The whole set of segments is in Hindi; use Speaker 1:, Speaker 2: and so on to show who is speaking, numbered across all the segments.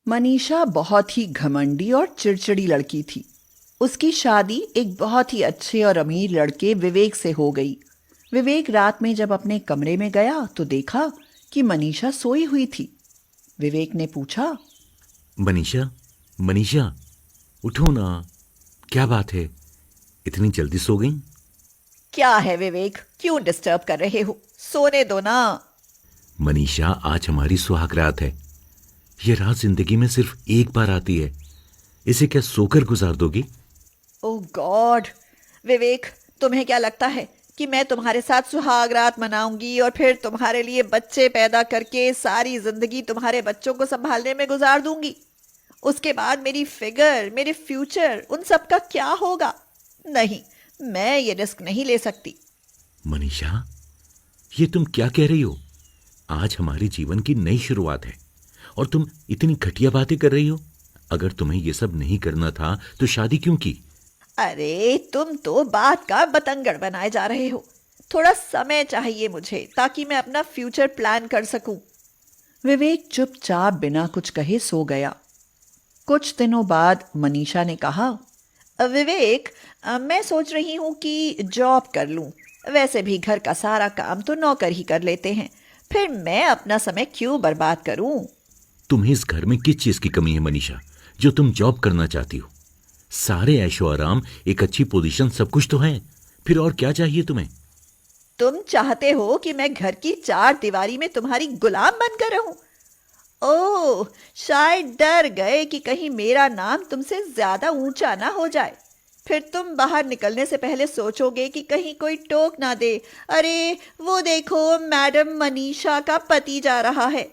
Speaker 1: मनीषा बहुत ही घमंडी और चिड़चिड़ी लड़की थी। उसकी शादी एक बहुत ही अच्छे और अमीर लड़के विवेक से हो गई। विवेक रात में जब अपने कमरे में गया तो देखा कि मनीषा सोई हुई थी। विवेक ने पूछा,
Speaker 2: मनीषा, मनीषा, उठो ना। क्या बात है, इतनी जल्दी सो गई?
Speaker 1: क्या है विवेक, क्यों डिस्टर्ब कर रहे हो? सोने दो ना।
Speaker 2: मनीषा, आज हमारी सुहाग रात है। ये रात जिंदगी में सिर्फ एक बार आती है। इसे क्या सोकर गुजार दोगी?
Speaker 1: ओह गॉड! विवेक, तुम्हें क्या लगता है कि मैं तुम्हारे साथ सुहाग रात मनाऊंगी और फिर तुम्हारे लिए बच्चे पैदा करके सारी जिंदगी तुम्हारे बच्चों को संभालने में गुजार दूंगी? उसके बाद मेरी फिगर, मेरे फ्यूचर, उन सब का क्या होगा? नहीं, मैं ये रिस्क नहीं ले सकती।
Speaker 2: मनीषा, ये तुम क्या कह रही हो? आज हमारे जीवन की नई शुरुआत है और तुम इतनी घटिया बातें कर रही हो। अगर तुम्हें ये सब नहीं करना था तो शादी क्यों की?
Speaker 1: अरे तुम तो बात का बतंगड़ बनाए जा रहे हो। थोड़ा समय चाहिए मुझे ताकि मैं अपना फ्यूचर प्लान कर सकूं। विवेक चुपचाप बिना कुछ कहे सो गया। कुछ दिनों बाद मनीषा ने कहा, विवेक, मैं सोच रही हूं कि जॉब कर लूं। वैसे भी घर का सारा काम तो नौकर ही कर लेते हैं, फिर मैं अपना समय क्यों बर्बाद करूं?
Speaker 2: तुम्हें इस घर में किस चीज की कमी है मनीषा, जो तुम जॉब करना चाहती हो? सारे ऐशो आराम, एक अच्छी पोजीशन, सब कुछ तो है। फिर और क्या चाहिए तुम्हें?
Speaker 1: तुम चाहते हो कि मैं घर की चार दीवारी में तुम्हारी गुलाम बनकर रहूं? ओह, शायद डर गए कि कहीं मेरा नाम तुमसे ज्यादा ऊंचा ना हो जाए। फिर तुम बाहर निकलने से पहले सोचोगे कि कहीं कोई टोक ना दे, अरे वो देखो मैडम मनीषा का पति जा रहा है।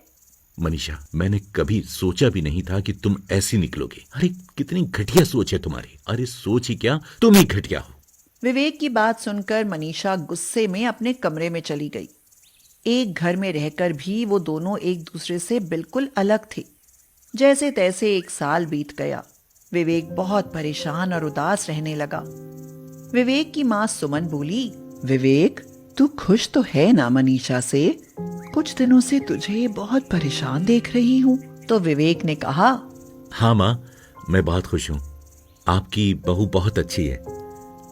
Speaker 2: मनीषा, मैंने कभी सोचा भी नहीं था कि तुम ऐसी निकलोगे। अरे कितनी घटिया सोच है तुम्हारी। अरे सोच ही क्या, तुम ही घटिया हो।
Speaker 1: विवेक की बात सुनकर मनीषा गुस्से में अपने कमरे में चली गई। एक घर में रहकर भी वो दोनों एक दूसरे से बिल्कुल अलग थे। जैसे तैसे एक साल बीत गया। विवेक बहुत परेशान और उदास रहने लगा। विवेक की माँ सुमन बोली, विवेक, तू खुश तो है ना मनीषा से? कुछ दिनों से तुझे बहुत परेशान देख रही हूँ। तो विवेक ने कहा,
Speaker 2: हाँ माँ, मैं बहुत खुश हूँ। आपकी बहू बहुत अच्छी है,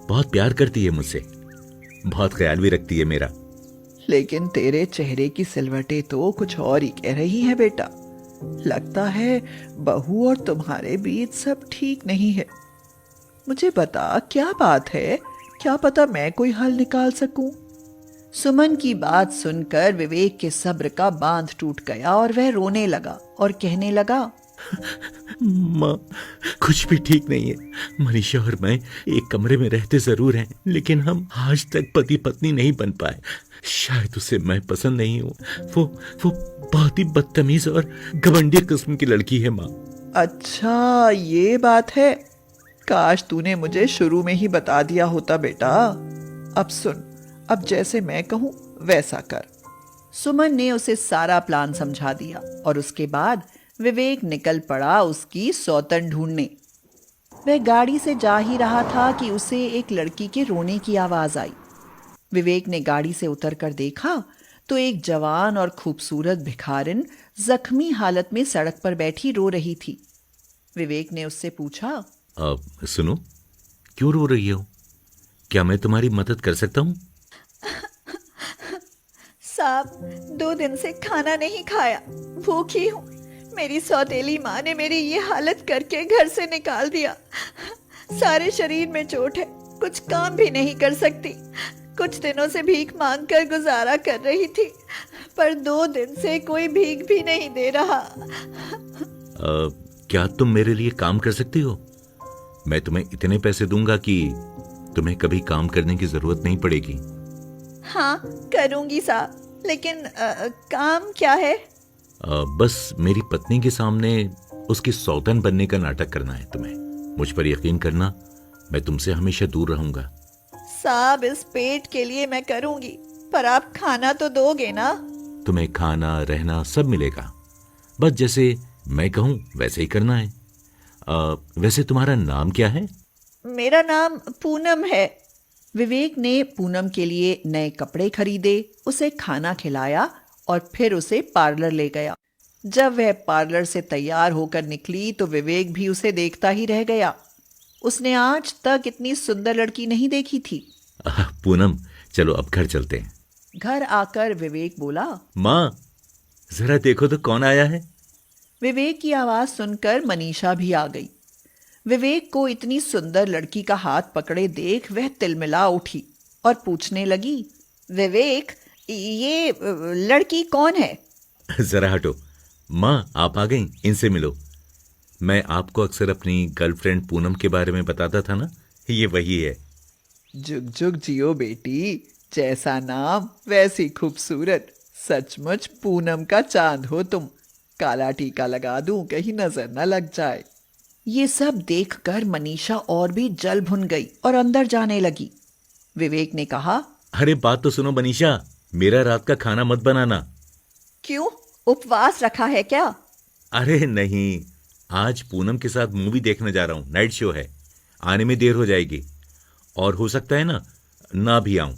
Speaker 2: बहुत प्यार करती है मुझसे, बहुत ख्याल भी रखती है मेरा।
Speaker 1: लेकिन तेरे चेहरे की सिलवटें तो कुछ और ही कह रही है बेटा। लगता है बहू और तुम्हारे बीच सब ठीक नहीं है। मुझे बता, क्या बात है? क्या पता मैं कोई हल निकाल सकूं। सुमन की बात सुनकर विवेक के सब्र का बांध टूट गया और वह रोने लगा और कहने लगा,
Speaker 2: माँ, कुछ भी ठीक नहीं है। मनीषा और मैं एक कमरे में रहते जरूर हैं, लेकिन हम आज तक पति पत्नी नहीं बन पाए। शायद उसे मैं पसंद नहीं हूँ। वो बहुत ही बदतमीज और घमंडी किस्म की लड़की है माँ।
Speaker 1: अच्छा ये बात है। काश तूने मुझे शुरू में ही बता दिया होता बेटा। अब सुन, अब जैसे मैं कहूं वैसा कर। सुमन ने उसे सारा प्लान समझा दिया और उसके बाद विवेक निकल पड़ा उसकी सौतन ढूंढने। वह गाड़ी से जा ही रहा था कि उसे एक लड़की के रोने की आवाज आई। विवेक ने गाड़ी से उतरकर देखा तो एक जवान और खूबसूरत भिखारिन जख्मी हालत में सड़क पर बैठी रो रही थी। विवेक ने उससे पूछा,
Speaker 2: सुनो, क्यों रो रही हो? क्या मैं तुम्हारी मदद कर सकता हूँ?
Speaker 1: साहब, 2 दिन से खाना नहीं खाया, भूखी हूँ। मेरी सौतेली माँ ने मेरी ये हालत करके घर से निकाल दिया। सारे शरीर में चोट है, कुछ काम भी नहीं कर सकती। कुछ दिनों से भीख मांगकर गुजारा कर रही थी, पर 2 दिन से कोई भीख भी नहीं दे रहा।
Speaker 2: क्या तुम मेरे लिए काम कर सकती हो? मैं तुम्हें इतने पैसे दूंगा कि तुम्हें कभी काम करने की जरूरत नहीं पड़ेगी।
Speaker 1: हाँ करूंगी साहब, लेकिन काम क्या है?
Speaker 2: बस मेरी पत्नी के सामने उसकी सौतन बनने का नाटक करना है तुम्हें। मुझ पर यकीन करना, मैं तुमसे हमेशा दूर रहूंगा।
Speaker 1: साहब, इस पेट के लिए मैं करूंगी, पर आप खाना तो दोगे ना?
Speaker 2: तुम्हें खाना रहना सब मिलेगा, बस जैसे मैं कहूं वैसे ही करना है। वैसे तुम्हारा नाम क्या है?
Speaker 1: मेरा नाम पूनम है। विवेक ने पूनम के लिए नए कपड़े खरीदे, उसे खाना खिलाया और फिर उसे पार्लर ले गया। जब वह पार्लर से तैयार होकर निकली तो विवेक भी उसे देखता ही रह गया। उसने आज तक इतनी सुंदर लड़की नहीं देखी थी।
Speaker 2: पूनम, चलो अब घर चलते हैं।
Speaker 1: घर आकर विवेक बोला,
Speaker 2: माँ, जरा देखो तो कौन आया है।
Speaker 1: विवेक की आवाज सुनकर मनीषा भी आ गई। विवेक को इतनी सुंदर लड़की का हाथ पकड़े देख वह तिलमिला उठी और पूछने लगी, विवेक, ये लड़की कौन है?
Speaker 2: जरा हटो। माँ, आप आ गई, इनसे मिलो। मैं आपको अक्सर अपनी गर्लफ्रेंड पूनम के बारे में बताता था ना, ये वही है।
Speaker 1: जुग जुग जियो बेटी, जैसा नाम वैसी खूबसूरत। सचमुच पूनम का चांद हो तुम। काला टीका लगा दूं कहीं नजर न लग जाए। ये सब देखकर मनीषा और भी जल भुन गई और अंदर जाने लगी। विवेक ने कहा,
Speaker 2: अरे बात तो सुनो मनीषा, मेरा रात का खाना मत बनाना।
Speaker 1: क्यों, उपवास रखा है क्या?
Speaker 2: अरे नहीं, आज पूनम के साथ मूवी देखने जा रहा हूँ, नाइट शो है। आने में देर हो जाएगी और हो सकता है ना भी आऊं।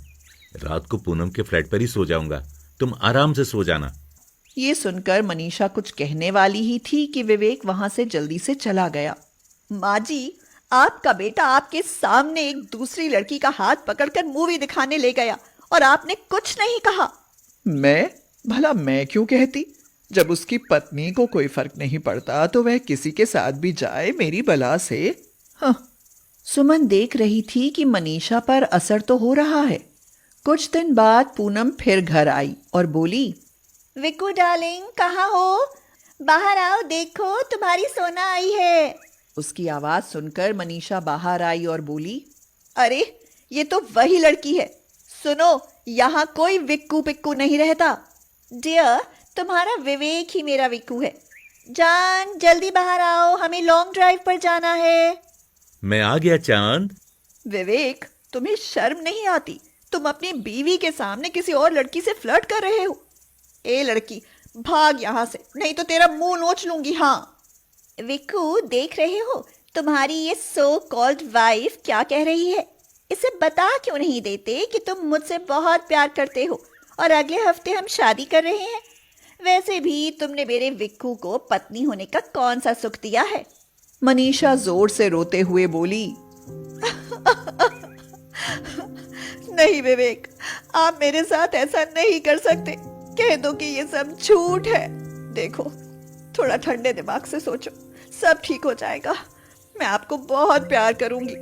Speaker 2: रात को पूनम के फ्लैट पर ही सो जाऊंगा, तुम आराम से सो जाना।
Speaker 1: ये सुनकर मनीषा कुछ कहने वाली ही थी कि विवेक वहां से जल्दी से चला गया। माँ जी, आपका बेटा आपके सामने एक दूसरी लड़की का हाथ पकड़कर मूवी दिखाने ले गया और आपने कुछ नहीं कहा। भला मैं क्यों कहती? जब उसकी पत्नी को कोई फर्क नहीं पड़ता तो वह किसी के साथ भी जाए मेरी बला से। हाँ। सुमन देख रही थी कि मनीषा पर असर तो हो रहा है। कुछ दिन बाद पूनम फिर घर आई और बोली, विक्कू डार्लिंग, कहाँ हो? बाहर आओ, देखो तुम्हारी सोना आई है। उसकी आवाज सुनकर मनीषा बाहर आई और बोली, अरे ये तो वही लड़की है। सुनो, यहाँ कोई विक्कू पिक्कू नहीं रहता। डियर, तुम्हारा विवेक ही मेरा विक्कू है। जान, जल्दी बाहर आओ, हमें लॉन्ग ड्राइव पर जाना है।
Speaker 2: मैं आ गया चांद।
Speaker 1: विवेक, तुम्हें शर्म नहीं आती? तुम अपनी बीवी के सामने किसी और लड़की से फ्लर्ट कर रहे हो। ए लड़की, भाग यहाँ से, नहीं तो तेरा मुंह नोच लूंगी। हाँ विक्कू, देख रहे हो तुम्हारी ये सो कॉल्ड वाइफ क्या कह रही है? इसे बता क्यों नहीं देते कि तुम मुझसे बहुत प्यार करते हो और अगले हफ्ते हम शादी कर रहे हैं? वैसे भी तुमने मेरे विक्कू को पत्नी होने का कौन सा सुख दिया है? मनीषा जोर से रोते हुए बोली, नहीं विवेक, आप मेरे साथ ऐसा नहीं कर सकते। कह दो कि ये सब झूठ है। देखो, थोड़ा ठंडे दिमाग से सोचो, सब ठीक हो जाएगा। मैं आपको बहुत प्यार करूंगी,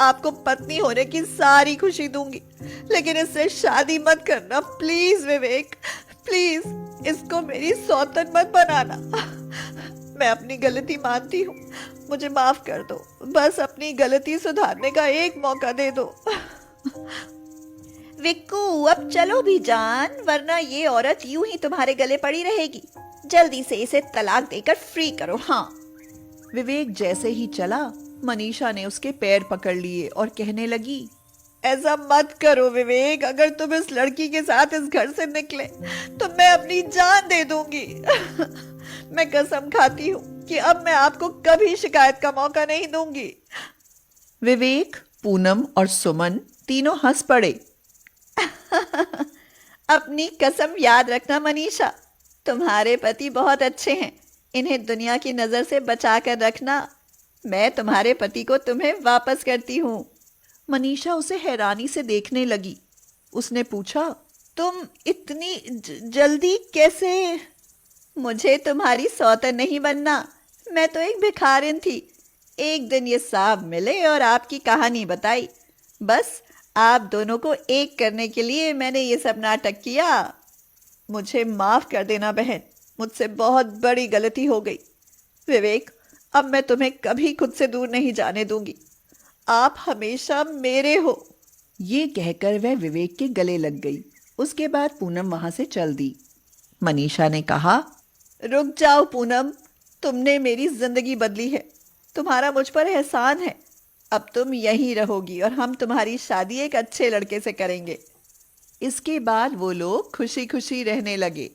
Speaker 1: आपको पत्नी होने की सारी खुशी दूंगी, लेकिन इससे शादी मत करना प्लीज विवेक, प्लीज। इसको मेरी सौतन मत बनाना। मैं अपनी गलती मानती हूँ, मुझे माफ कर दो। बस अपनी गलती सुधारने का एक मौका दे दो। विक्कू, अब चलो भी जान, वरना ये औरत यूं ही तुम्हारे गले पड़ी रहेगी। जल्दी से इसे तलाक देकर फ्री करो। हाँ। विवेक जैसे ही चला, मनीषा ने उसके पैर पकड़ लिए और कहने लगी, ऐसा मत करो विवेक। अगर तुम इस लड़की के साथ इस घर से निकले तो मैं अपनी जान दे दूंगी। मैं कसम खाती हूँ कि अब मैं आपको कभी शिकायत का मौका नहीं दूंगी। विवेक, पूनम और सुमन तीनों हंस पड़े। अपनी कसम याद रखना मनीषा, तुम्हारे पति बहुत अच्छे हैं, इन्हें दुनिया की नजर से बचा कर रखना। मैं तुम्हारे पति को तुम्हें वापस करती हूँ। मनीषा उसे हैरानी से देखने लगी। उसने पूछा, तुम इतनी जल्दी कैसे? मुझे तुम्हारी सौतन नहीं बनना, मैं तो एक भिखारिन थी। एक दिन ये साहब मिले और आपकी कहानी बताई। बस आप दोनों को एक करने के लिए मैंने ये सब नाटक किया। मुझे माफ कर देना बहन, मुझसे बहुत बड़ी गलती हो गई। विवेक, अब मैं तुम्हें कभी खुद से दूर नहीं जाने दूंगी। आप हमेशा मेरे हो। ये कहकर वह विवेक के गले लग गई। उसके बाद पूनम वहां से चल दी। मनीषा ने कहा, रुक जाओ पूनम, तुमने मेरी जिंदगी बदली है, तुम्हारा मुझ पर एहसान है। अब तुम यहीं रहोगी और हम तुम्हारी शादी एक अच्छे लड़के से करेंगे। इसके बाद वो लोग खुशी खुशी रहने लगे।